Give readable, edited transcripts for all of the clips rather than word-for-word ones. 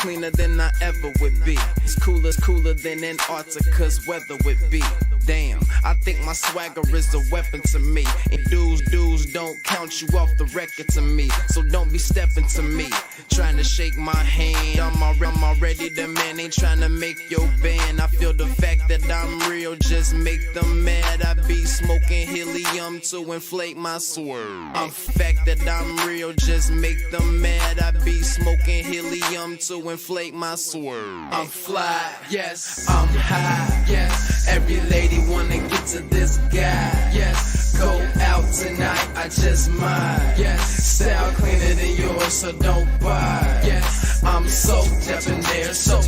cleaner than I ever would be. It's cooler than Antarctica's weather would be. Damn, I think my swagger is a weapon to me. And dudes don't count you off the record to me. So don't be stepping to me, trying to shake my hand. I'm already the man, ain't trying to make your band. I feel the fact that I'm real just make them mad. I be smoking helium to inflate my swerve. The fact that I'm real just make them mad. I be smoking helium to inflate my swerve. I'm fly, yes, I'm high, yes. Every lady wanna get to this guy, yes. Go out tonight, I just might, yes. Style cleaner than yours, so don't buy, yes. I'm so debonair, so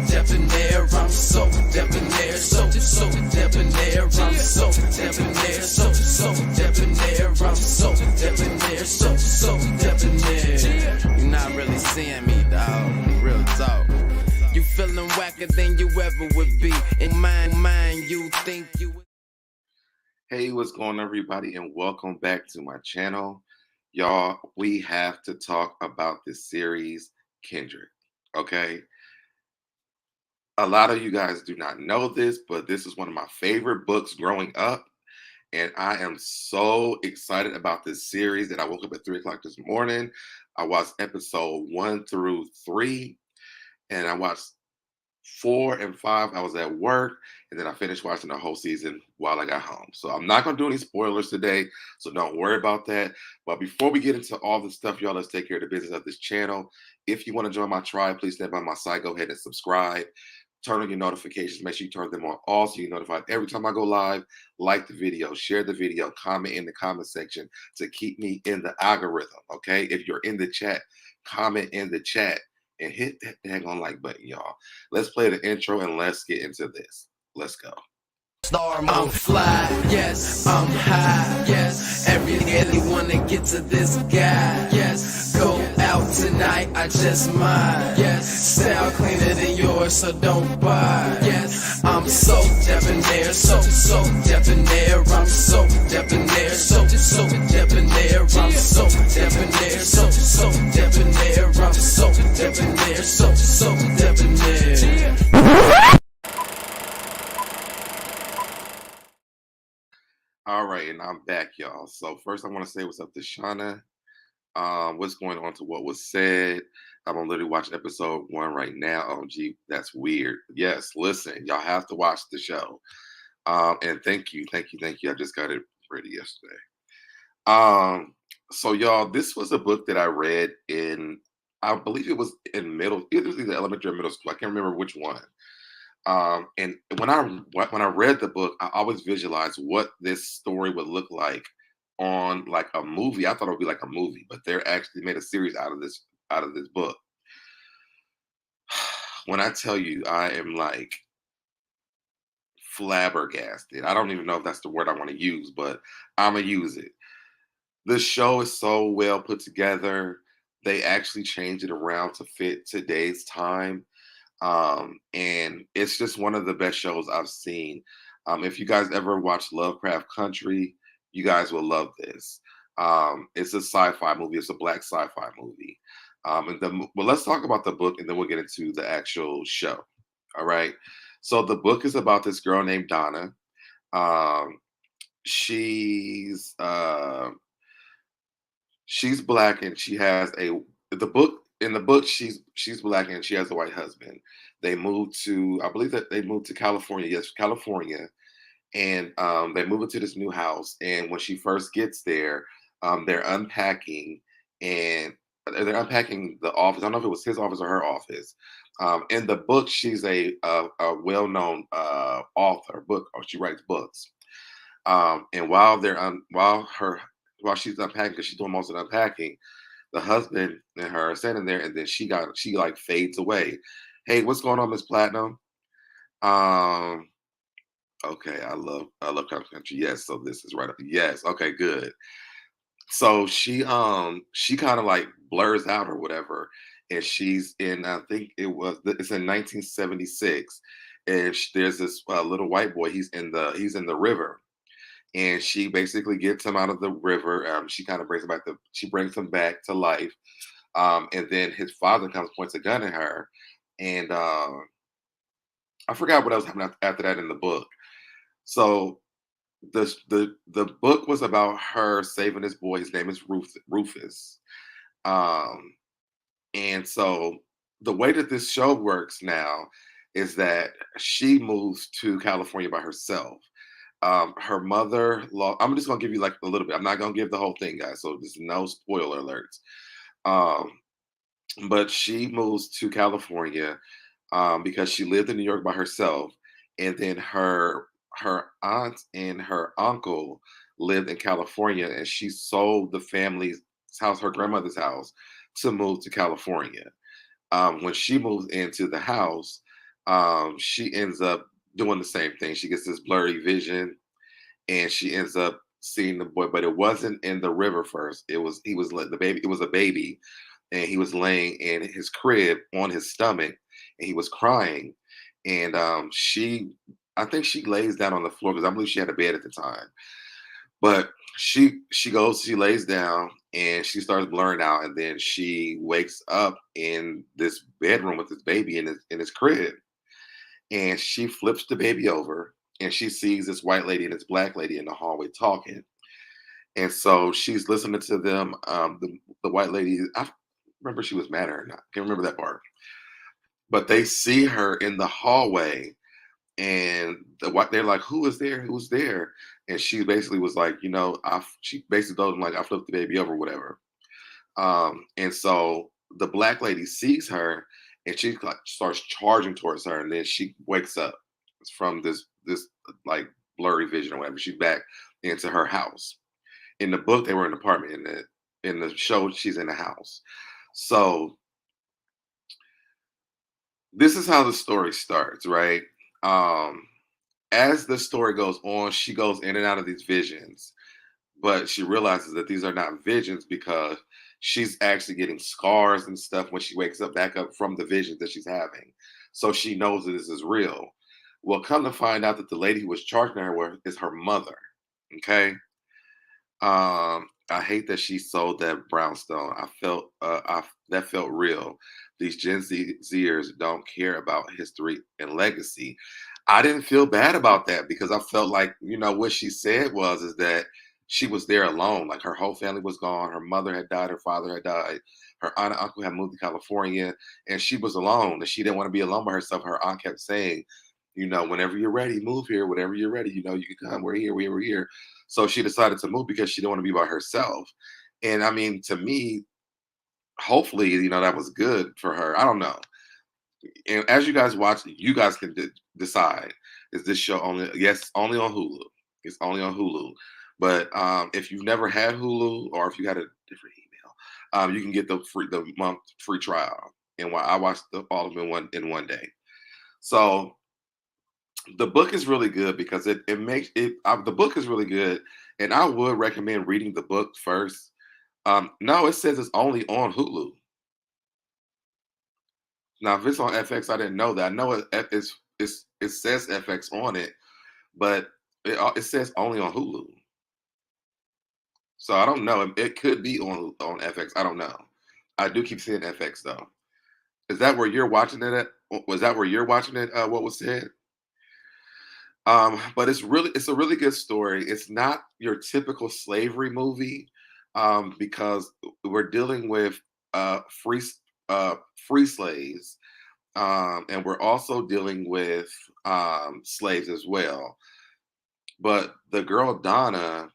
debonair. I'm so debonair, so debonair. I'm so debonair, so debonair. I'm so debonair, so debonair. You're not really seeing me, dog. Real talk. You feeling whacker than you ever would be. In mind, you think you. Hey, what's going on, everybody, and welcome back to my channel. Y'all, we have to talk about this series, Kindred, okay? A lot of you guys do not know this, but this is one of my favorite books growing up, and I am so excited about this series that I woke up at 3 o'clock this morning. I watched episode 1 through 3, and I watched 4 and 5. I was at work, and then I finished watching the whole season while I got home. So I'm not going to do any spoilers today, so don't worry about that. But before we get into all the stuff, y'all, let's take care of the business of this channel. If you want to join my tribe, please stay by my side. Go ahead and subscribe. Turn on your notifications. Make sure you turn them on all so you're notified every time I go live. Like the video, share the video, comment in the comment section to keep me in the algorithm, okay? If you're in the chat, comment in the chat. And hit that daggone like button, y'all. Let's play the intro and let's get into this. Let's go. I'm fly, yes, I'm high, yes. Every lady wanna get to this guy, yes. Go out tonight, I just might, yes. Style cleaner than yours, so don't buy, yes. I'm so debonair, so debonair. I'm so debonair, so debonair. I'm so debonair, so debonair. I'm so debonair, so debonair. All right, and I'm back, y'all. So first I want to say what's up to Shauna. What's going on to what was said. I'm literally watching episode 1 right now. Oh, gee, that's weird. Yes, listen, y'all have to watch the show. And thank you. I just got it ready yesterday. So y'all, this was a book that I read in, I believe it was in it was either elementary or middle school. I can't remember which one. And when I read the book, I always visualized what this story would look like on like a movie. I thought it would be like a movie, but they're actually made a series out of this book. When I tell you, I am like flabbergasted. I don't even know if that's the word I want to use, but I'm gonna use it. The show is so well put together. They actually changed it around to fit today's time. And it's just one of the best shows I've seen. If you guys ever watch Lovecraft Country, you guys will love this. It's a sci-fi movie. It's a black sci-fi movie. Well, let's talk about the book, and then we'll get into the actual show. All right. So the book is about this girl named Donna. She's black, and she has in the book, she's black and she has a white husband. I believe that they moved to California. Yes, California. And they move into this new house. And when she first gets there, they're unpacking the office. I don't know if it was his office or her office. In the book, she's a well-known author, she writes books. And while she's unpacking, because she's doing most of the unpacking, the husband and her are standing there, and then she like fades away. Hey, what's going on, Miss Platinum? Okay, I love country. Yes, so this is right up. Yes, okay, good. So she kind of like blurs out or whatever, and she's in, I think it's in 1976, and there's this little white boy. He's in the river, and she basically gets him out of the river. She kind of brings him back to life. And then his father comes, points a gun at her, and I forgot what else happened after that in the book. So the book was about her saving this boy. His name is Rufus. Um, and so the way that this show works now is that she moves to California by herself. Her mother I'm just gonna give you like a little bit. I'm not gonna give the whole thing, guys. So there's no spoiler alerts. Um, but she moves to California because she lived in New York by herself, and then her aunt and her uncle lived in California, and she sold the family's house, her grandmother's house, to move to California. When she moves into the house, she ends up doing the same thing. She gets this blurry vision, and she ends up seeing the boy, but it wasn't in the river first. He was like the baby. It was a baby, and he was laying in his crib on his stomach, and he was crying. And I think she lays down on the floor because I believe she had a bed at the time. But she lays down, and she starts blurring out, and then she wakes up in this bedroom with this baby in his crib, and she flips the baby over, and she sees this white lady and this black lady in the hallway talking. And so she's listening to them. The white lady, I remember she was mad at her or not. Can't remember that part. But they see her in the hallway, and they're like, "Who is there? Who's there?" And she basically was like, she basically told them like, "I flipped the baby over, whatever." And so the black lady sees her, and she like starts charging towards her, and then she wakes up from this like blurry vision or whatever. She's back into her house. In the book, they were in an apartment. In the show, she's in a house. So this is how the story starts, right? Um, as the story goes on, she goes in and out of these visions, but she realizes that these are not visions because she's actually getting scars and stuff when she wakes up back up from the visions that she's having. So she knows that this is real. Well, come to find out that the lady who was charging her is her mother. Okay. I hate that she sold that brownstone. That felt real. These Zers don't care about history and legacy. I didn't feel bad about that because I felt like, what she said is that she was there alone. Like her whole family was gone. Her mother had died. Her father had died. Her aunt and uncle had moved to California, and she was alone. And she didn't want to be alone by herself. Her aunt kept saying, whenever you're ready, move here. Whenever you're ready, you can come. We're here. We're here. So she decided to move because she didn't want to be by herself. And I mean, to me, hopefully, that was good for her. I don't know. And as you guys watch, you guys can decide. Is this show only? Yes, it's only on Hulu. It's only on Hulu. But if you've never had Hulu, or if you had a different email, you can get the month free trial. And I watched all of them in one day. So the book is really good because it makes it. The book is really good, and I would recommend reading the book first. No, it says it's only on Hulu. Now, if it's on FX, I didn't know that. I know it says FX on it, but it says only on Hulu. So I don't know. It could be on FX. I don't know. I do keep seeing FX though. Is that where you're watching it at? Was that where you're watching it? What was said? But it's a really good story. It's not your typical slavery movie because we're dealing with free slaves, and we're also dealing with slaves as well. But the girl Donna,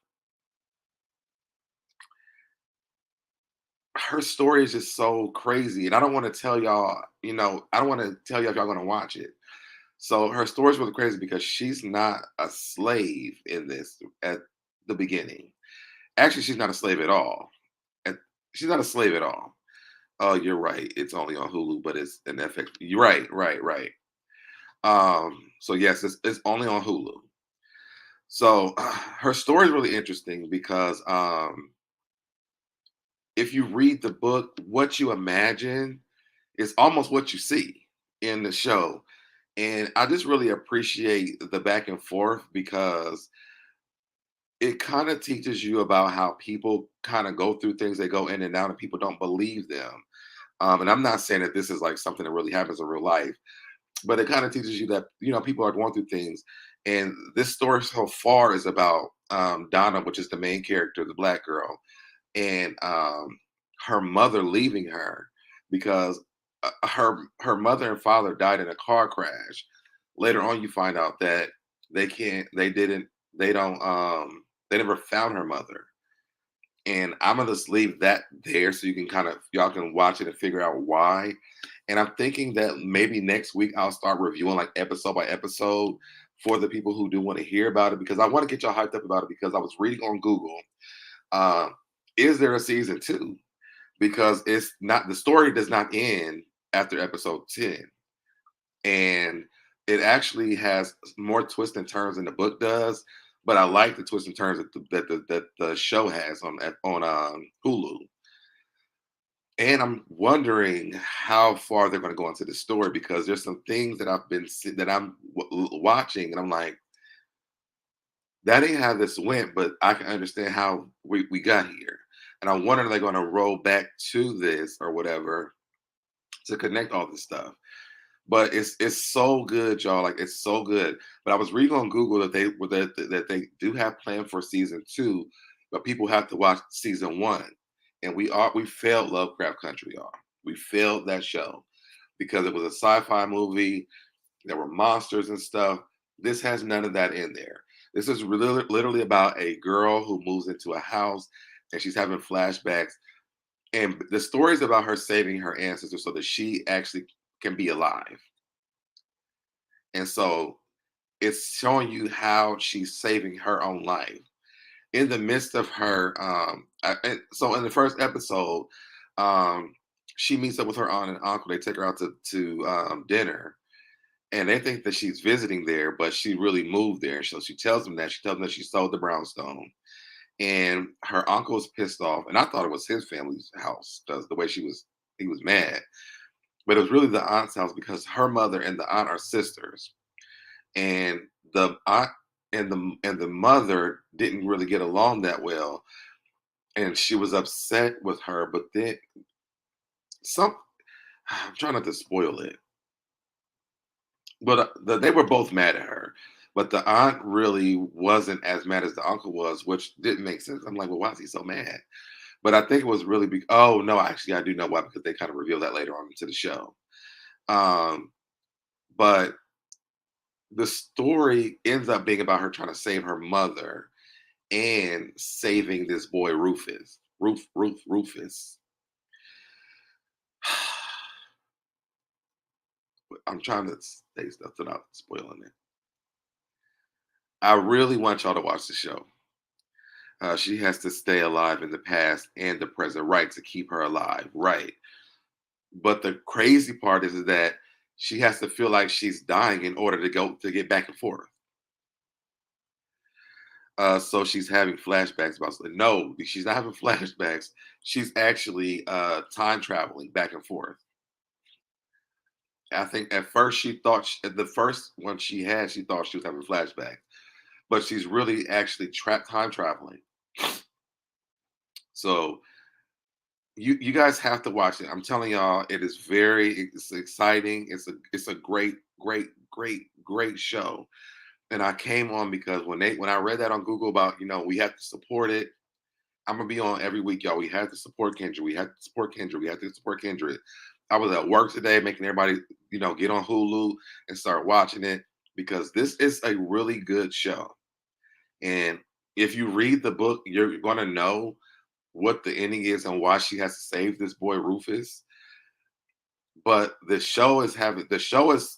her story is just so crazy, and I don't want to tell y'all. I don't want to tell you if y'all going to watch it. So her story is really crazy because she's not a slave in this at the beginning. Actually, she's not a slave at all. At- She's not a slave at all. Oh, you're right. It's only on Hulu, but it's an FX. You're right, right, right. So yes, it's only on Hulu. So her story is really interesting because if you read the book, what you imagine is almost what you see in the show. And I just really appreciate the back and forth because it kind of teaches you about how people kind of go through things. They go in and out, and people don't believe them. And I'm not saying that this is like something that really happens in real life, but it kind of teaches you that people are going through things. And this story so far is about Donna, which is the main character, the black girl, and her mother leaving her because her mother and father died in a car crash. Later on, you find out that they can't, they didn't, they don't, they never found her mother. And I'm gonna just leave that there so you can kind of y'all can watch it and figure out why. And I'm thinking that maybe next week I'll start reviewing like episode by episode for the people who do want to hear about it because I want to get y'all hyped up about it because I was reading on Google. Uh, is there a season two? Because it's not the story does not end after episode 10. And it actually has more twists and turns than the book does. But I like the twists and turns that the show has on Hulu. And I'm wondering how far they're going to go into the story because there's some things that watching, and I'm like, that ain't how this went, but I can understand how we got here. And I wonder if they're going to roll back to this or whatever to connect all this stuff. But it's so good, y'all. Like it's so good. But I was reading on Google that they do have planned for season two, but people have to watch season one. And we failed Lovecraft Country, y'all. We failed that show because it was a sci-fi movie. There were monsters and stuff. This has none of that in there. This is really, literally about a girl who moves into a house and she's having flashbacks. And the story is about her saving her ancestors so that she actually can be alive. And so it's showing you how she's saving her own life in the midst of her. And so in the first episode, um, she meets up with her aunt and uncle. They take her out to dinner, and they think that she's visiting there, but she really moved there. So she tells them that she sold the brownstone, and her uncle was pissed off. And I thought it was his family's house because the way he was mad. But it was really the aunt's house because her mother and the aunt are sisters, and the aunt and the mother didn't really get along that well, and she was upset with her. But then some, I'm trying not to spoil it, but they were both mad at her. But the aunt really wasn't as mad as the uncle was, which didn't make sense. I'm like, well, why is he so mad? But I think it was really big. Oh no, actually, I do know why because they kind of reveal that later on into the show. Um, but the story ends up being about her trying to save her mother and saving this boy Rufus. I'm trying to say stuff without spoiling it. I really want y'all to watch the show. She has to stay alive in the past and the present, right, to keep her alive, right. But the crazy part is that she has to feel like she's dying in order to get back and forth. So she's having flashbacks about something. No, she's not having flashbacks. She's actually time traveling back and forth. I think at first the first one she thought she was having flashbacks, but she's really actually time traveling. So you guys have to watch it. I'm telling y'all, it's exciting. It's a great show. And I came on because when I read that on Google about we have to support it. I'm gonna be on every week, y'all. We have to support Kindred. We have to support Kindred. We have to support Kindred. I was at work today, making everybody get on Hulu and start watching it because this is a really good show. And if you read the book, you're gonna know what the ending is and why she has to save this boy Rufus. But the show is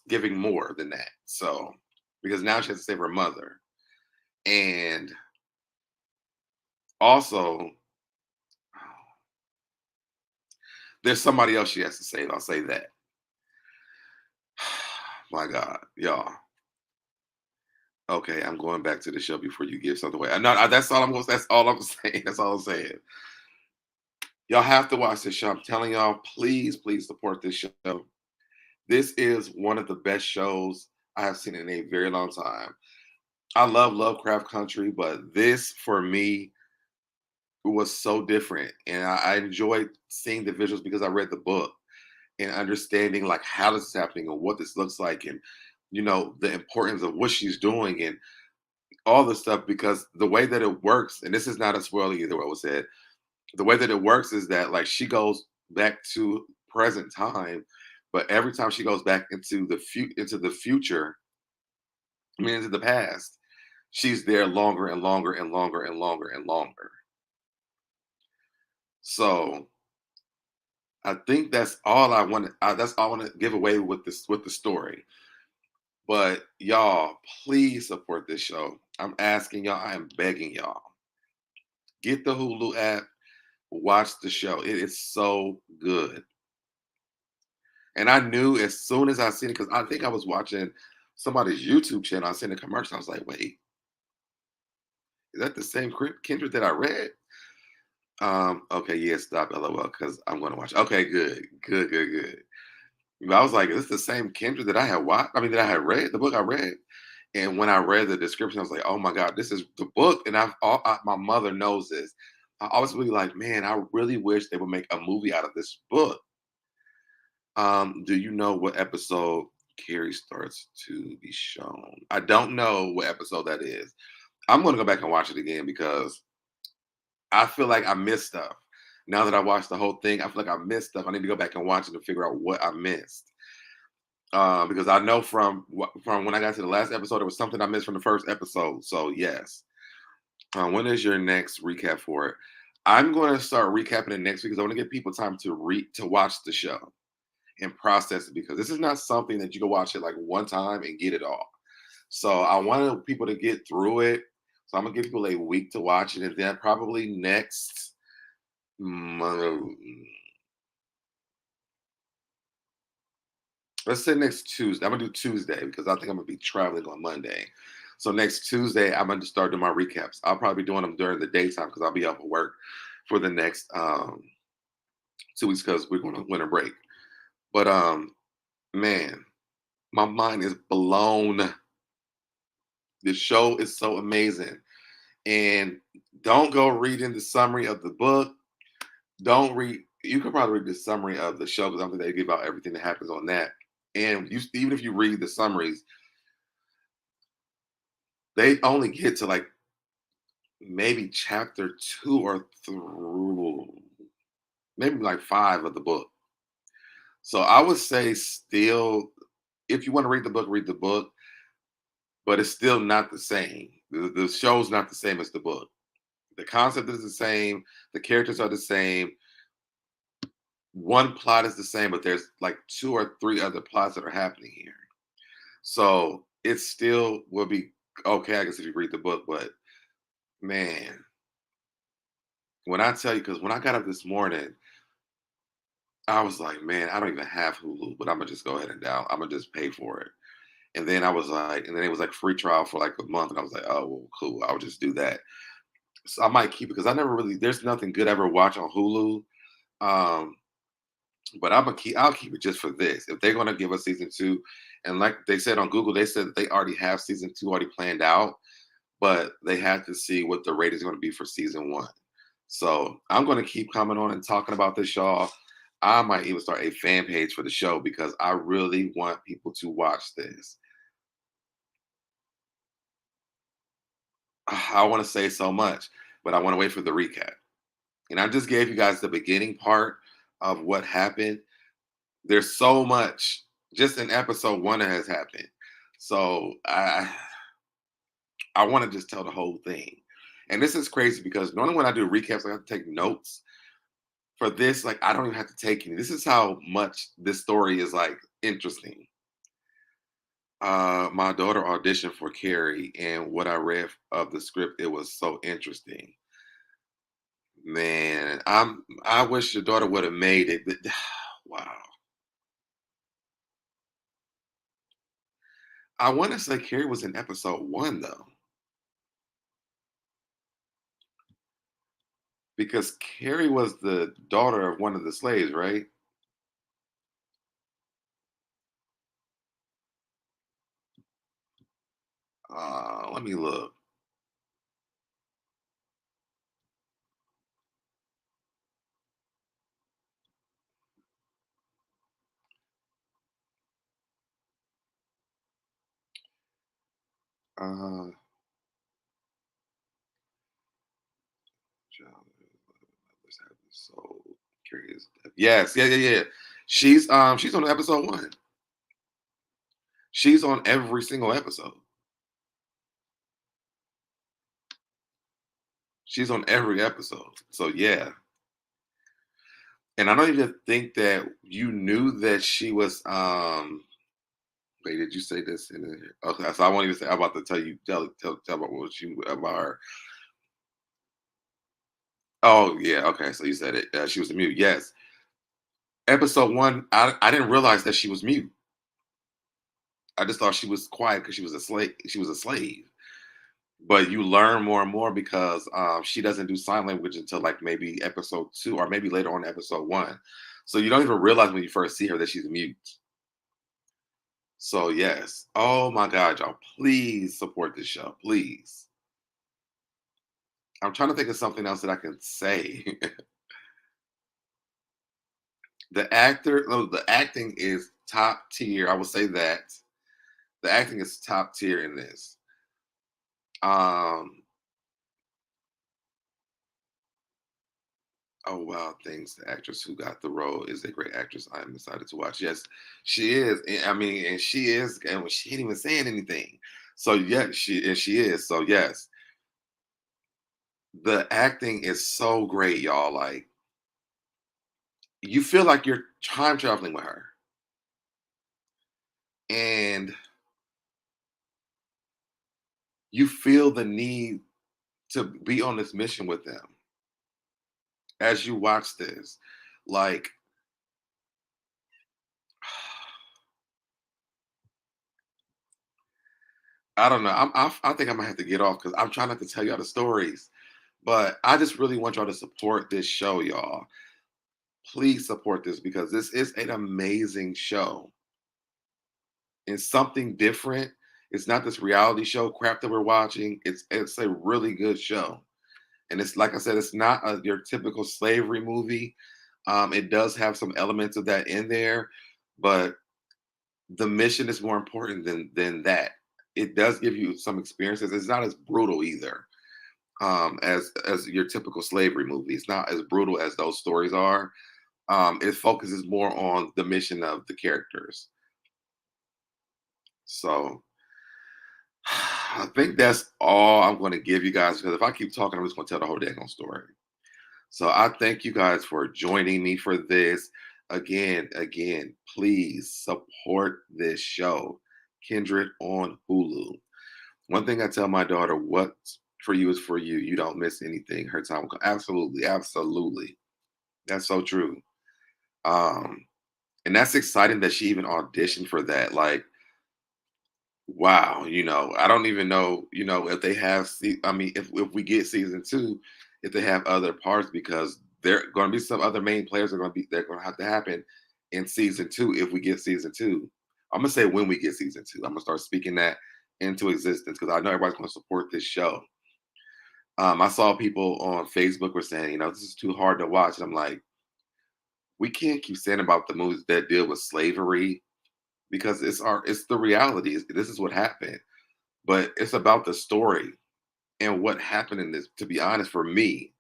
giving more than that. So because now she has to save her mother. And also there's somebody else she has to save. I'll say that. My God, y'all. Okay, I'm going back to the show before you give something away. No, that's all I'm going. That's all I'm saying. That's all I'm saying. Y'all have to watch this show. I'm telling y'all, please, please support this show. This is one of the best shows I have seen in a very long time. I love Lovecraft Country, but this for me was so different, and I enjoyed seeing the visuals because I read the book. and understanding like how this is happening and what this looks like, and the importance of what she's doing and all this stuff. Because the way that it works, and this is not a spoiler either what was said, the way that it works is that like she goes back to present time, but every time she goes back into the future, I mean into the past, she's there longer and longer and longer and longer and longer. So I think that's all I want. That's all I want to give away with the story. But y'all, please support this show. I'm asking y'all. I am begging y'all. Get the Hulu app. Watch the show. It is so good. And I knew as soon as I seen it, because I think I was watching somebody's YouTube channel. I seen the commercial. I was like, wait, is that the same Kindred that I read? Okay, yeah, stop, LOL, because I'm gonna watch. Okay, good, good, good, good. But I was like, is this the same Kindred that I had watched? I mean, that I had read, the book I read. And when I read the description, I was like, oh my God, this is the book. And my mother knows this. I always really like, man, I really wish they would make a movie out of this book. Do you know what episode Carrie starts to be shown? I don't know what episode that is. I'm gonna go back and watch it again because I feel like I missed stuff. Now that I watched the whole thing, I feel like I missed stuff. I need to go back and watch it to figure out what I missed. Because I know from when I got to the last episode, there was something I missed from the first episode. So yes. When is your next recap for it? I'm going to start recapping it next week because I want to give people time to watch the show and process it, because this is not something that you can watch it like one time and get it all. So I wanted people to get through it. So I'm gonna give people a week to watch it, and then probably next month, let's say next Tuesday. I'm gonna do Tuesday because I think I'm gonna be traveling on Monday. So next Tuesday, I'm gonna start doing my recaps. I'll probably be doing them during the daytime because I'll be up at work for the next 2 weeks because we're going to winter break. But man, my mind is blown. The show is so amazing. And don't go reading the summary of the book. Don't read. You can probably read the summary of the show because I don't think they give out everything that happens on that. And even if you read the summaries, they only get to like maybe chapter 2 or 3, maybe like 5 of the book. So I would say still, if you want to read the book, but it's still not the same. The show's not the same as the book. The concept is the same. The characters are the same. One plot is the same, but there's like 2 or 3 other plots that are happening here. So it still will be okay, I guess, if you read the book. But man, when I tell you, because when I got up this morning, I was like, man, I don't even have Hulu, but I'm gonna just go ahead and I'm gonna just pay for it. And then I was like, and then it was like free trial for like a month, and I was like, oh, well, cool, I'll just do that. So I might keep it because I never really, there's nothing good I ever watch on Hulu. Um, but I'll keep it just for this. If they're gonna give us season 2, and like they said on Google, they said that they already have season 2 already planned out, but they had to see what the rating is going to be for season 1. So I'm going to keep coming on and talking about this, y'all. I might even start a fan page for the show because I really want people to watch this. I want to say so much, but I want to wait for the recap. And I just gave you guys the beginning part of what happened. There's so much just in episode 1 that has happened. So I want to just tell the whole thing. And this is crazy because normally when I do recaps, I have to take notes. For this, like I don't even have to take any. This is how much this story is like interesting. My daughter auditioned for Carrie, and what I read of the script, it was so interesting. Man, I wish your daughter would have made it. Wow. I want to say Carrie was in episode 1 though, because Carrie was the daughter of one of the slaves, right? Let me look. Uh, so curious. Yes, yeah. She's on episode 1. She's on every single episode. She's on every episode. So yeah. And I don't even think that you knew that she was wait, did you say this in there? Okay, so I won't even say I'm about to tell about what she about her. Oh yeah, okay. So you said it. She was a mute. Yes. Episode 1, I didn't realize that she was mute. I just thought she was quiet because she was a slave. She was a slave. But you learn more and more because she doesn't do sign language until like maybe episode 2 or maybe later on episode 1. So you don't even realize when you first see her that she's mute. So yes. Oh my God, y'all, please support this show, please. I'm trying to think of something else that I can say. The acting is top tier. I will say that the acting is top tier in this. Um, Oh wow, thanks. The actress who got the role is a great actress. I'm excited to watch. Yes, she is. I mean, and she is, and she ain't even saying anything. So yeah, she is. So yes, the acting is so great, y'all. Like you feel like you're time traveling with her, and you feel the need to be on this mission with them as you watch this. Like I don't know. I think I'm gonna have to get off because I'm trying not to tell y'all the stories. But I just really want y'all to support this show, y'all. Please support this because this is an amazing show. It's something different. It's not this reality show crap that we're watching. It's a really good show. And it's like I said, it's not your typical slavery movie. It does have some elements of that in there, but the mission is more important than that. It does give you some experiences. It's not as brutal either as your typical slavery movie. It's not as brutal as those stories are. It focuses more on the mission of the characters. So I think that's all I'm going to give you guys because if I keep talking, I'm just going to tell the whole dang story. So I thank you guys for joining me for this. Again, please support this show, Kindred on Hulu. One thing I tell my daughter, what's for you is for you. You don't miss anything. Her time will come. Absolutely, absolutely. That's so true. Um, and that's exciting that she even auditioned for that. Like, wow, I don't even know, if they have I mean, if we get season 2, if they have other parts because there are going to be some other main players they're going to have to happen in season 2 if we get season 2. I'm going to say when we get season 2. I'm going to start speaking that into existence because I know everybody's going to support this show. I saw people on Facebook were saying, this is too hard to watch. And I'm like, we can't keep saying about the movies that deal with slavery because it's the reality. This is what happened, but it's about the story and what happened in this. To be honest, for me,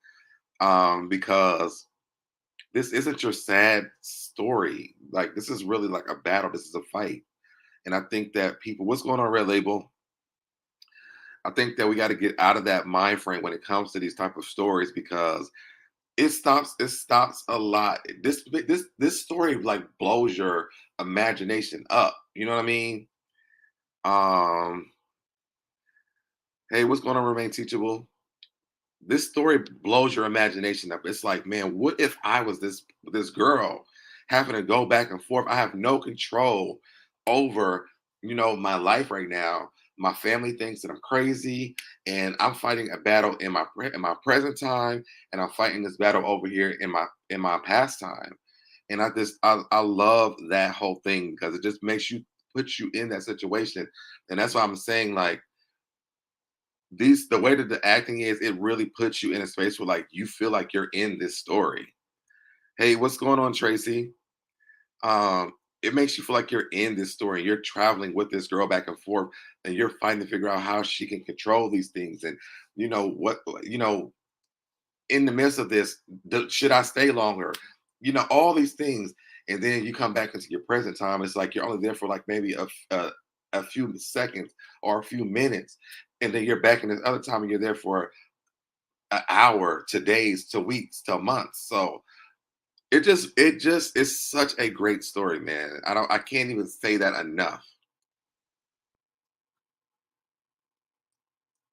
because this isn't your sad story. Like this is really like a battle. This is a fight, and I think that people, what's going on, Red Label? I think that we got to get out of that mind frame when it comes to these type of stories because it stops a lot. This story like blows your imagination up. You know what I mean? Um, hey, what's going on, Remain Teachable? This story blows your imagination up. It's like, man, what if I was this girl having to go back and forth? I have no control over, my life right now. My family thinks that I'm crazy, and I'm fighting a battle in my present time, and I'm fighting this battle over here in my past time. And I love that whole thing because it just makes you put you in that situation, and that's why I'm saying like the way that the acting is, it really puts you in a space where like you feel like you're in this story. Hey, what's going on, Tracy? Um, it makes you feel like you're in this story and you're traveling with this girl back and forth, and you're fighting to figure out how she can control these things. And what, in the midst of this, should I stay longer? All these things. And then you come back into your present time. It's like you're only there for like maybe a few seconds or a few minutes. And then you're back in this other time and you're there for an hour to days to weeks to months. So it just is such a great story, man. I can't even say that enough.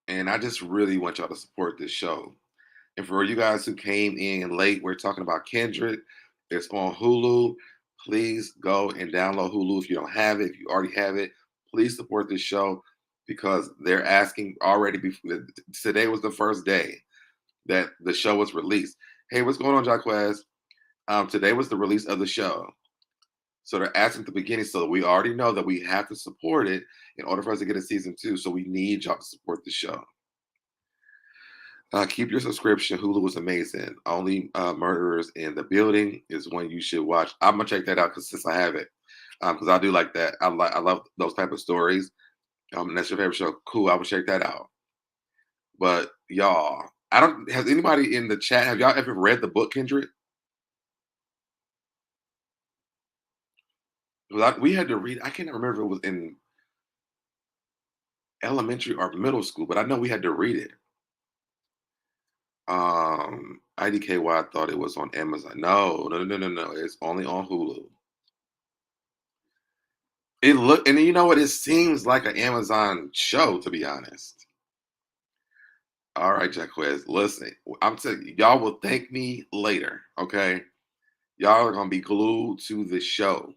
And I just really want y'all to support this show. And for you guys who came in late, we're talking about Kindred. It's on Hulu. Please go and download Hulu if you don't have it. If you already have it, please support this show because they're asking already. Before today was the first day that the show was released. Hey, what's going on, Jaquez? Today was the release of the show. So they're asking at the beginning, so we already know that we have to support it in order for us to get a season 2. So we need y'all to support the show. Keep your subscription. Hulu is amazing. Only Murderers in the Building is one you should watch. I'm gonna check that out because since I have it, because I do like that. I love those type of stories. That's your favorite show. Cool. I will check that out. But y'all, I don't. Has anybody in the chat? Have y'all ever read the book Kindred? We had to read. I can't remember if it was in elementary or middle school, but I know we had to read it. IDKY thought it was on Amazon. No, no, no, no, no. It's only on Hulu. And you know what? It seems like an Amazon show, to be honest. All right, Jaquez, listen. I'm telling you, y'all will thank me later. Okay, y'all are gonna be glued to the show,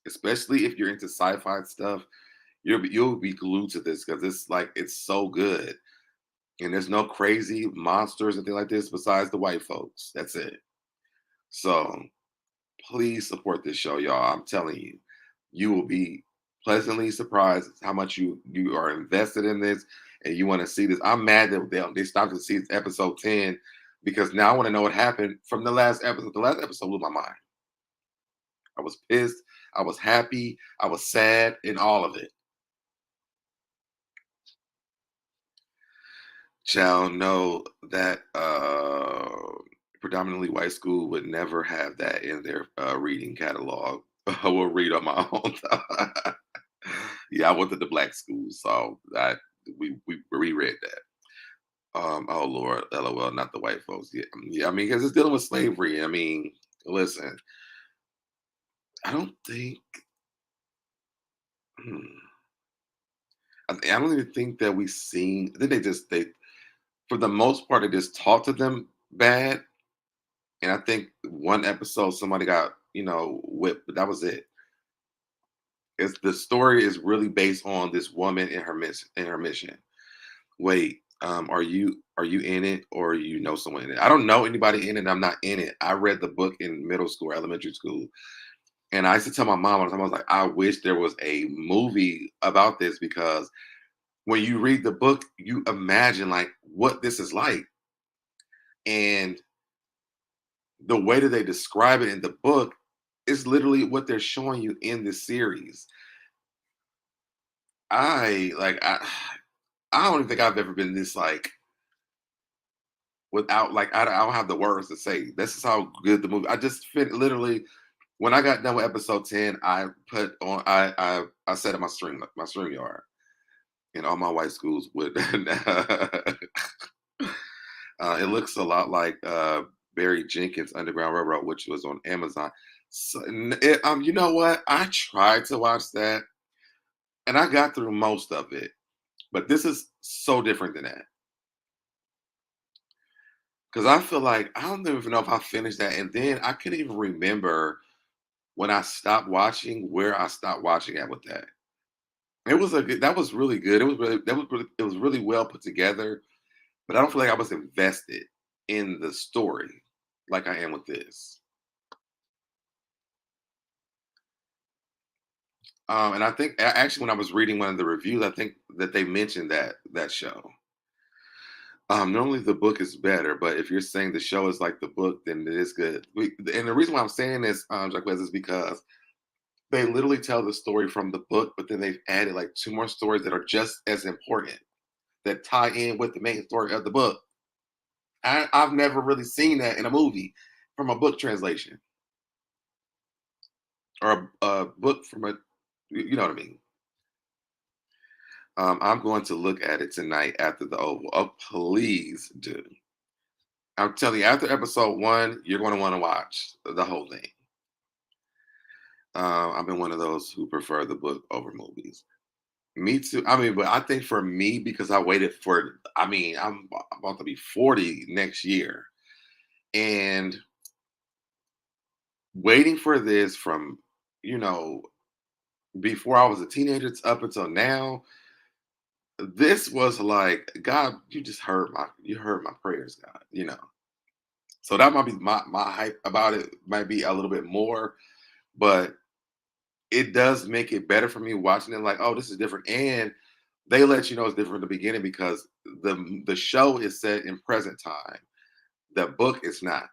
especially if you're into sci-fi stuff. You'll be glued to this because it's so good. And there's no crazy monsters and things like this besides the white folks. That's it. So please support this show, y'all. I'm telling you, you will be pleasantly surprised how much you are invested in this and you want to see this. I'm mad that they stopped to see episode 10 because now I want to know what happened from the last episode. The last episode blew my mind. I was pissed. I was happy. I was sad in all of it. Shall know that predominantly white school would never have that in their reading catalog. I will read on my own. Yeah, I went to the black school, so we reread that. Oh Lord, LOL, not the white folks. Yeah, yeah. I mean, because it's dealing with slavery. I mean, listen, I don't think. Hmm, I don't even think that we've seen. I think they for the most part they just talk to them bad. And I think one episode somebody got, whipped, but that was it. It's the story is really based on this woman and her mission. Wait, are you in it or you know someone in it? I don't know anybody in it. I'm not in it. I read the book in middle school, or elementary school, and I used to tell my mom all the time, I was like, I wish there was a movie about this because when you read the book, you imagine like what this is like, and the way that they describe it in the book is literally what they're showing you in this series. I like I don't even think I've ever been this like without like I don't have the words to say. This is how good the movie. I just literally when I got done with episode 10, I put on I set up my stream yard and all my white schools would it looks a lot like Barry Jenkins Underground Railroad, which was on Amazon. So, you know what? I tried to watch that, and I got through most of it, but this is so different than that. Because I feel like I don't even know if I finished that, and then I couldn't even remember when I stopped watching where I stopped watching at with that. That was really good. It was really well put together, but I don't feel like I was invested in the story like I am with this. And I think actually when I was reading one of the reviews, I think that they mentioned that show. Normally the book is better, but if you're saying the show is like the book, then it is good. And the reason why I'm saying this, Jacquez, is because They literally tell the story from the book, but then they've added like two more stories that are just as important that tie in with the main story of the book. I've never really seen that in a movie from a book translation or a book from a, you know what I mean. I'm going to look at it tonight after the Oval. Oh, please do. I'm telling you, after episode one, you're going to want to watch the whole thing. I've been one of those who prefer the book over movies. Me too. I mean, but I think for me, because I waited for, I mean, I'm about to be 40 next year. And waiting for this from, you know, before I was a teenager up until now, this was like, God, you heard my prayers, God, you know. So that might be my hype about it might be a little bit more, but it does make it better for me watching it like, oh, this is different. And they let you know it's different in the beginning because the show is set in present time. The book is not.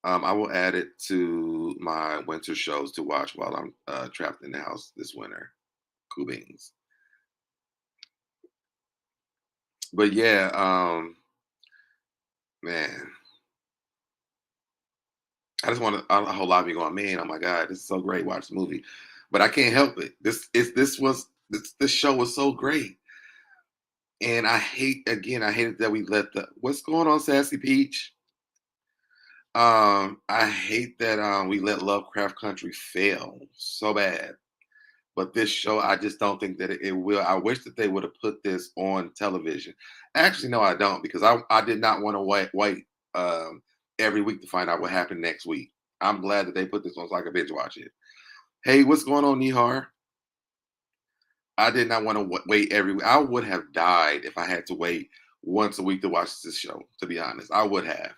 I will add it to my winter shows to watch while I'm trapped in the house this winter. Cool beans. But yeah, man, I just want to. A whole lot of me going, man. Oh my god, this is so great. Watch the movie, but I can't help it. This show was so great, and I hate again. I hated that we let the what's going on, Sassy Peach. I hate that we let Lovecraft Country fail so bad. But this show, I just don't think that it will. I wish that they would have put this on television. Actually, no, I don't, because I did not want to wait every week to find out what happened next week. I'm glad that they put this on so I could binge watch it. Hey, what's going on, Nihar? I did not want to wait every week. I would have died if I had to wait once a week to watch this show, to be honest. I would have.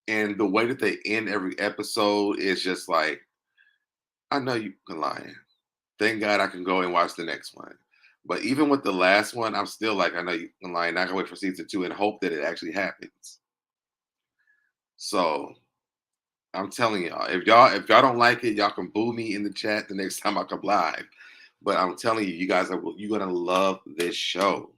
And the way that they end every episode is just like, I know you can lie. Thank God I can go and watch the next one. But even with the last one, I'm still like, I know you can lie. I can wait for season two and hope that it actually happens. So I'm telling y'all, if y'all don't like it, y'all can boo me in the chat the next time I come live. But I'm telling you, you guys you're gonna love this show.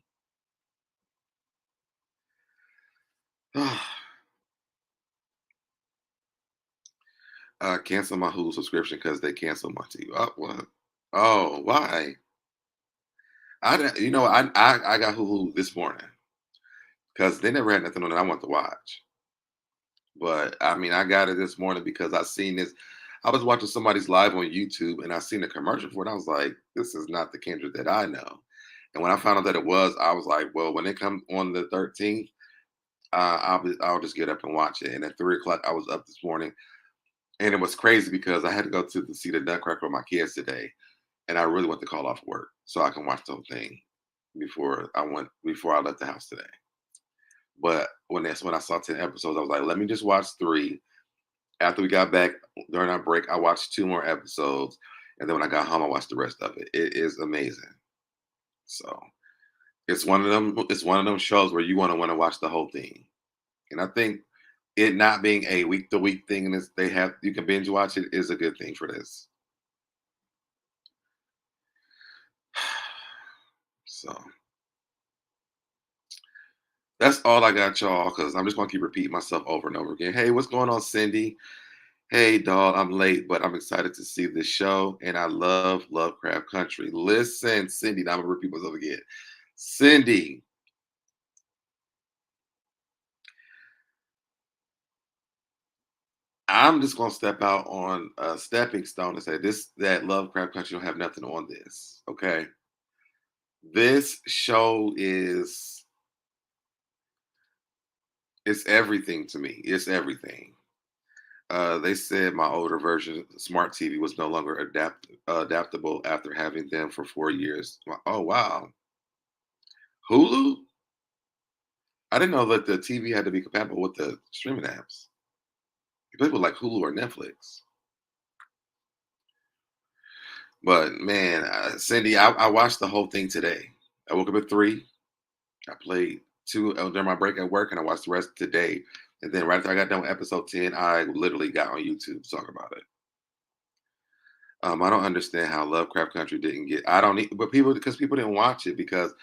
Cancel my Hulu subscription because they canceled my TV. Oh, what? Oh, why? I got Hulu this morning because they never had nothing on that I want to watch. But I mean, I got it this morning because I seen this. I was watching somebody's live on YouTube and I seen a commercial for it. I was like, this is not the Kindred that I know. And when I found out that it was, I was like, well, when it comes on the 13th, I'll just get up and watch it. And at 3 o'clock, I was up this morning, and it was crazy because I had to go to see the Nutcracker with my kids today, and I really want to call off work so I can watch the whole thing before I left the house today. But when I saw 10 episodes, I was like, let me just watch three. After we got back during our break, I watched two more episodes, and then when I got home, I watched the rest of it. It is amazing. So it's one of them. It's one of them shows where you want to watch the whole thing. And I think it not being a week to week thing, and you can binge watch it, is a good thing for this. So that's all I got, y'all, because I'm just gonna keep repeating myself over and over again. Hey, what's going on, Cindy? Hey, dog, I'm late, but I'm excited to see this show, and I love Lovecraft Country. Listen, Cindy, now I'm gonna repeat myself again. Cindy, I'm just gonna step out on a stepping stone and say that Lovecraft Country don't have nothing on this. Okay, this show is it's everything to me. It's everything. They said my older version smart TV was no longer adaptable after having them for 4 years. Oh wow, Hulu? I didn't know that the TV had to be compatible with the streaming apps. People like Hulu or Netflix. But man, Cindy, I watched the whole thing today. I woke up at 3. I played two during my break at work, and I watched the rest today. And then right after I got done with episode 10, I literally got on YouTube to talk about it. I don't understand how Lovecraft Country didn't get. I don't need, but people because people didn't watch it because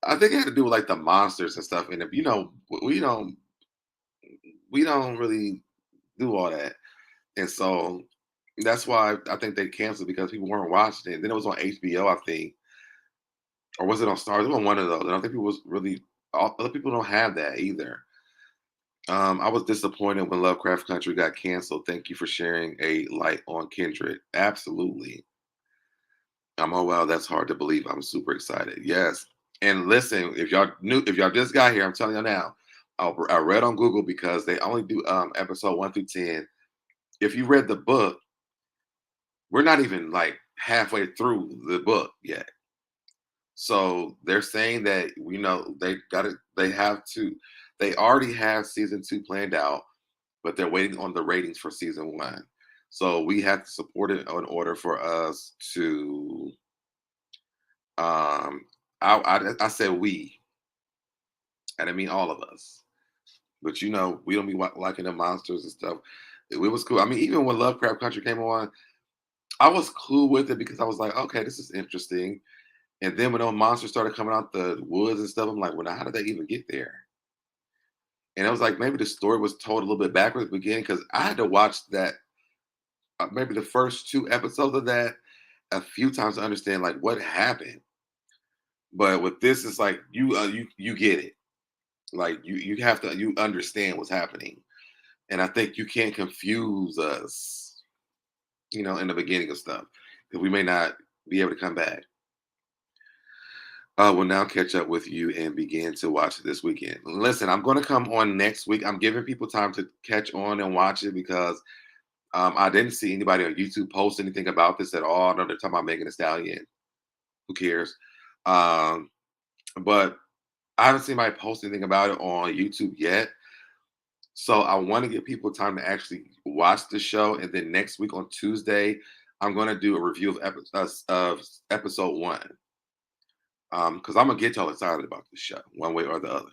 I think it had to do with like the monsters and stuff. And if you know, we don't really do all that, and so that's why I think they canceled because people weren't watching it. Then it was on HBO, I think, or was it on Stars? It was on one of those. I don't think people was really. Other people don't have that either. I was disappointed when Lovecraft Country got canceled. Thank you for sharing a light on Kindred. Absolutely. Oh wow, that's hard to believe. I'm super excited. Yes. And listen, if y'all just got here, I'm telling you now. I read on Google because they only do episode 1 through 10. If you read the book, we're not even like halfway through the book yet. So they're saying that they already have season 2 planned out, but they're waiting on the ratings for season 1. So we have to support it in order for us to um I said we, and I mean all of us. But we don't be liking the monsters and stuff. It was cool. I mean, even when Lovecraft Country came on, I was cool with it because I was like, okay, this is interesting. And then when those monsters started coming out the woods and stuff, I'm like, well, now how did they even get there? And it was like maybe the story was told a little bit backwards at the beginning because I had to watch that maybe the first 2 episodes of that a few times to understand like what happened. But with this, it's like you get it. Like you understand what's happening. And I think you can't confuse us, in the beginning of stuff because we may not be able to come back. Will now catch up with you and begin to watch it this weekend. Listen, I'm going to come on next week. I'm giving people time to catch on and watch it because I didn't see anybody on YouTube post anything about this at all. I know they're talking about Megan Thee Stallion. Who cares? Um, but I haven't seen anybody post anything about it on YouTube yet. So I want to give people time to actually watch the show, and then next week on Tuesday, I'm going to do a review of episode 1. Because I'm gonna get y'all excited about the show one way or the other.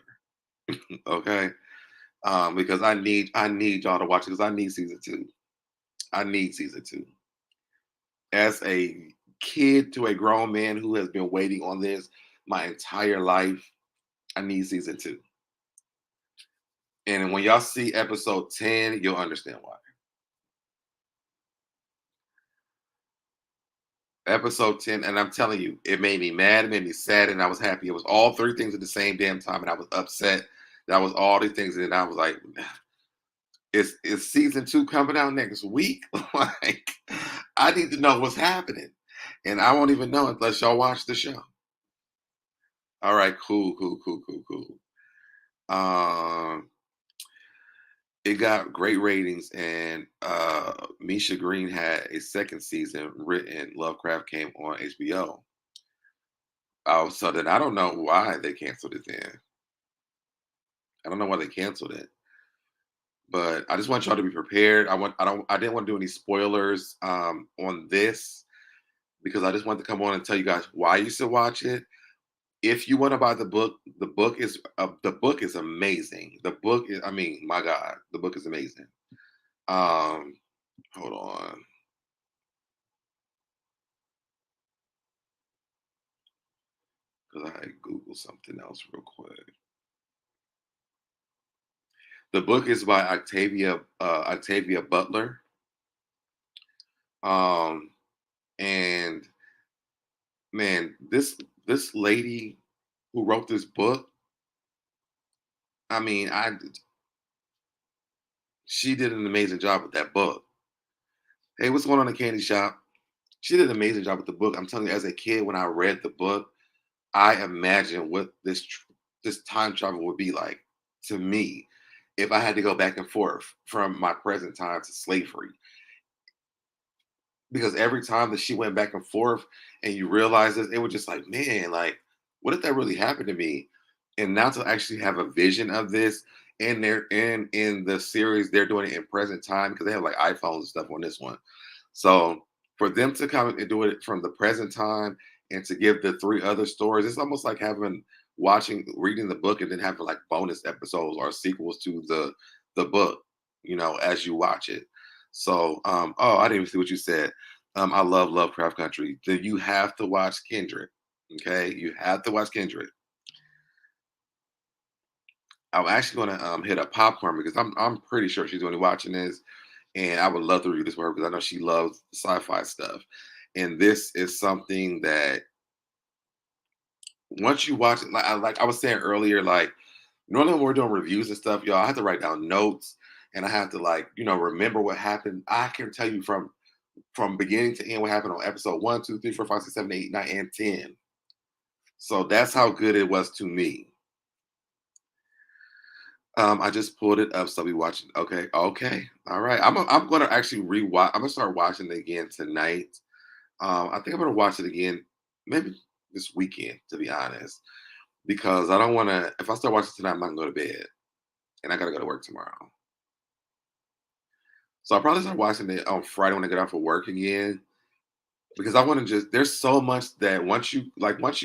Okay. Because I need y'all to watch it because I need season 2. I need season 2. As a kid to a grown man who has been waiting on this my entire life, I need season 2. And when y'all see episode 10, you'll understand why. Episode 10, and I'm telling you, it made me mad, it made me sad, and I was happy. It was all 3 things at the same damn time, and I was upset. That was all these things, and I was like, is season 2 coming out next week? Like, I need to know what's happening. And I won't even know unless y'all watch the show. All right, cool, cool, cool, cool, cool. Um, it got great ratings, and Misha Green had a second season written. Lovecraft came on HBO. So then I don't know why they canceled it then. I don't know why they canceled it. But I just want y'all to be prepared. I didn't want to do any spoilers on this because I just wanted to come on and tell you guys why you should watch it. If you want to buy the book is amazing. The book is, I mean, my God, the book is amazing. Um, hold on, because I Googled something else real quick. The book is by Octavia Butler. Um, and man, this lady who wrote this book, I mean, she did an amazing job with that book. Hey, what's going on in the candy shop? She did an amazing job with the book. I'm telling you, as a kid, when I read the book, I imagined what this time travel would be like to me if I had to go back and forth from my present time to slavery. Because every time that she went back and forth and you realize this, it was just like, man, like, what if that really happened to me? And now to actually have a vision of this, and they're in the series, they're doing it in present time because they have like iPhones and stuff on this one. So for them to come and do it from the present time and to give the 3 other stories, it's almost like reading the book and then having like bonus episodes or sequels to the book, as you watch it. So, oh, I didn't even see what you said. I love Lovecraft Country. Then you have to watch Kindred. Okay, you have to watch Kindred. I'm actually gonna hit up Popcorn because I'm pretty sure she's only watching this, and I would love to read this with her because I know she loves sci-fi stuff. And this is something that once you watch it, like I was saying earlier, like normally when we're doing reviews and stuff, y'all, I have to write down notes and I have to like remember what happened. I can tell you from beginning to end what happened on episode 1, 2, 3, 4, 5, 6, 7, 8, 9, and 10. So that's how good it was to me. I just pulled it up, so we watching. Okay, okay, all right. I'm gonna actually rewatch. I'm gonna start watching it again tonight. I think I'm gonna watch it again, maybe this weekend, to be honest, because I don't want to. If I start watching tonight, I'm not gonna go to bed, and I gotta go to work tomorrow. So I'll probably start watching it on Friday when I get off of work again, because I want to just. There's so much that once you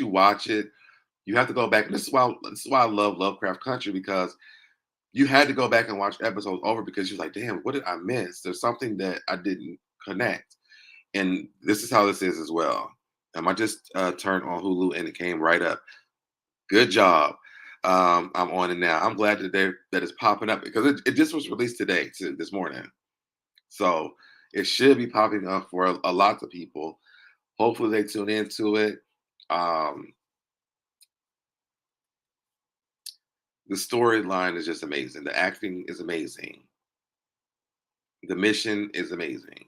watch it, you have to go back. And this is why I love Lovecraft Country because you had to go back and watch episodes over because you're like, damn, what did I miss? There's something that I didn't connect. And this is how this is as well. I just turned on Hulu and it came right up. Good job. I'm on it now. I'm glad that it's popping up because it just was released today, this morning. So it should be popping up for a lot of people. Hopefully they tune into it. Um, the storyline is just amazing. The acting is amazing. The mission is amazing.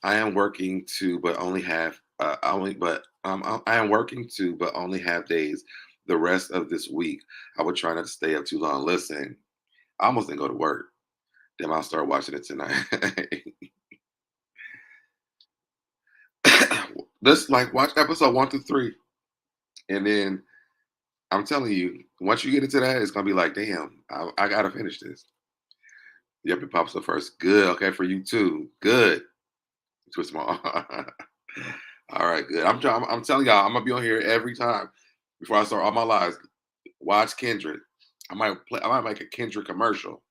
I am working to, but only have only, but I am working to, but only have days. The rest of this week, I would try not to stay up too long. Listen, I almost didn't go to work. Then I'll start watching it tonight. Just like watch episode 1 through 3, and then I'm telling you, once you get into that, it's gonna be like, damn, I gotta finish this. Yep, it pops up first. Good, okay, for you too. Good. Twist my arm. All right, good. I'm telling y'all, I'm gonna be on here every time before I start all my lives. Watch Kindred. I might make a Kindred commercial.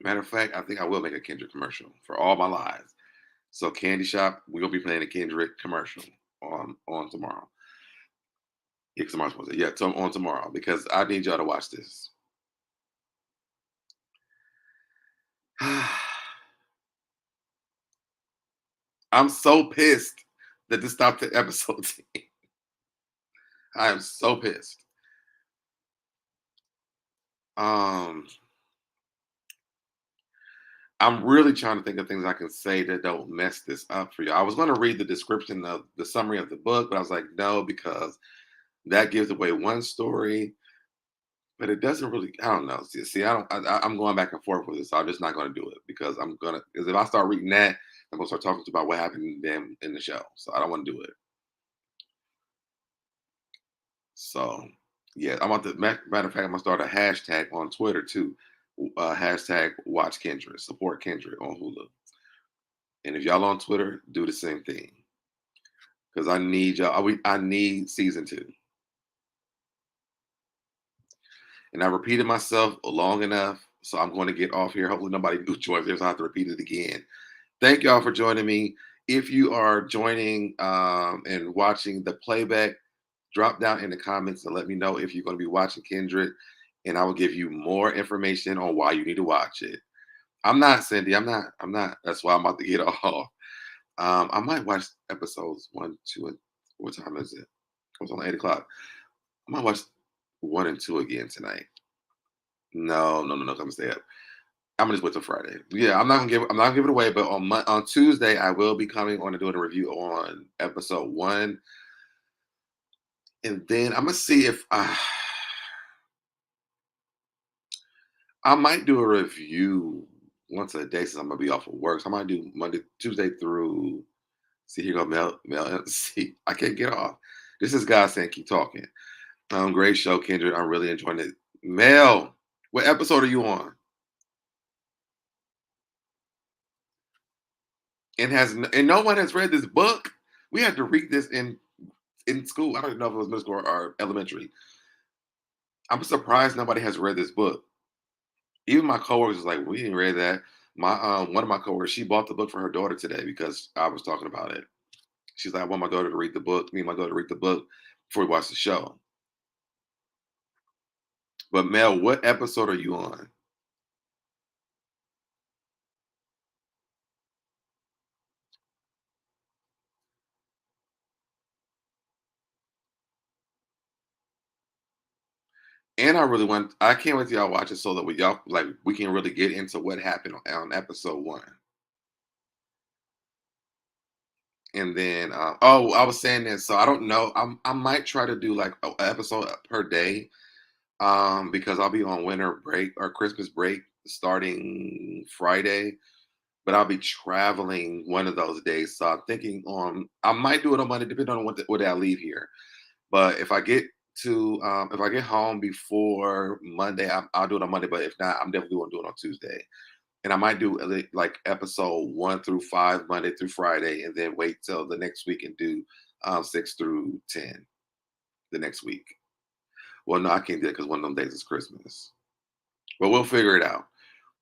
Matter of fact, I think I will make a Kindred commercial for all my lives. So Candy Shop, we're gonna be playing a Kindred commercial on tomorrow. Yeah, tomorrow's supposed to, yeah, on tomorrow because I need y'all to watch this. I'm so pissed that this stopped at episode 10. I am so pissed. Um, I'm really trying to think of things I can say that don't mess this up for you. I was going to read the description of the summary of the book, but I was like, no, because that gives away one story, but it doesn't really. I don't know. See, I don't. I'm going back and forth with this. So I'm just not going to do it because Because if I start reading that, I'm going to start talking about what happened to them in the show. So I don't want to do it. So yeah, I'm about to. Matter of fact, I'm gonna start a hashtag on Twitter too. Hashtag Watch Kindred, support Kindred on Hulu. And if y'all on Twitter, do the same thing because I need y'all. I need season 2. And I repeated myself long enough, so I'm going to get off here. Hopefully, nobody new joins here, so I have to repeat it again. Thank y'all for joining me. If you are joining and watching the playback, drop down in the comments and let me know if you're going to be watching Kindred, and I will give you more information on why you need to watch it. I'm not Cindy. I'm not. I'm not. That's why I'm about to get off. I might watch episodes 1, 2, and what time is it? It's on 8 o'clock. I might watch 1 and 2 again tonight. No, no, no, no. I'm gonna stay up. I'm gonna just wait till Friday. Yeah, I'm not gonna give it away. But on Tuesday, I will be coming on and doing a review on episode 1, and then I'm gonna see if I might do a review once a day since I'm gonna be off of work. So I might do Monday, Tuesday through. See, here go Mel. See, I can't get off. This is God saying, keep talking. Great show, Kindred. I'm really enjoying it. Mel, what episode are you on? And no one has read this book. We had to read this in school. I don't even know if it was middle school or elementary. I'm surprised nobody has read this book. Even my coworkers was like, we didn't read that. My one of my coworkers, she bought the book for her daughter today because I was talking about it. She's like, I want my daughter to read the book. Me and my daughter to read the book before we watch the show. But Mel, what episode are you on? And I can't wait till y'all watch it so that we can really get into what happened on episode 1. And then, I was saying this, so I don't know. I might try to do like an episode per day, because I'll be on winter break or Christmas break starting Friday, but I'll be traveling one of those days. So I'm thinking I might do it on Monday, depending on what day I leave here. But if I get home before Monday, I'll do it on Monday. But if not, I'm definitely going to do it on Tuesday. And I might do like episode 1 through 5, Monday through Friday, and then wait till the next week and do 6 through 10 the next week. Well, no, I can't do it because one of them days is Christmas. But we'll figure it out.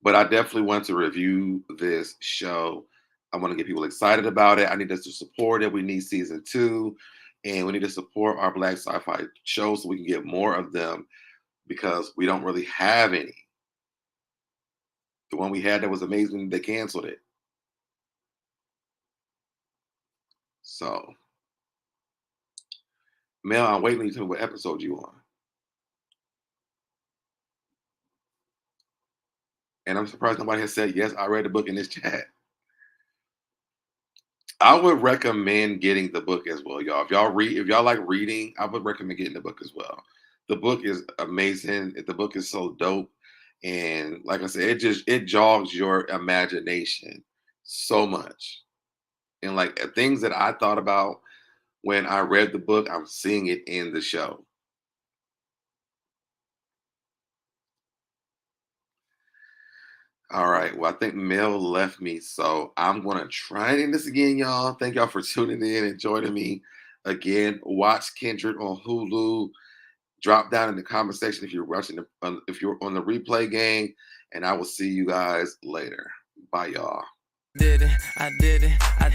But I definitely want to review this show. I want to get people excited about it. I need us to support it. We need season 2, and we need to support our Black sci-fi shows so we can get more of them because we don't really have any. The one we had that was amazing, they canceled it. So, Mel, I'm waiting to tell me what episode you on. And I'm surprised nobody has said, yes, I read the book in this chat. I would recommend getting the book as well, y'all. If y'all like reading, I would recommend getting the book as well. The book is amazing. The book is so dope. And like I said, it jogs your imagination so much. And like things that I thought about when I read the book, I'm seeing it in the show. All right. Well, I think Mel left me, so I'm gonna try this again, y'all. Thank y'all for tuning in and joining me again. Watch Kindred on Hulu. Drop down in the comment section if you're if you're on the replay gang, and I will see you guys later. Bye, y'all. Did it, I did it, I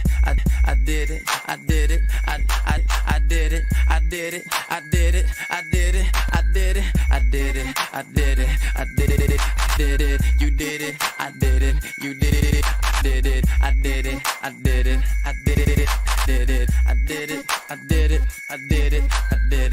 did it, I did it, I did it, I did it, I did it, I did it, I did it, I did it, I did it, I did it, did it, you did it, I did it, you did it, I did it, I did it, I did it, did it, I did it, I did it, I did it, I did it.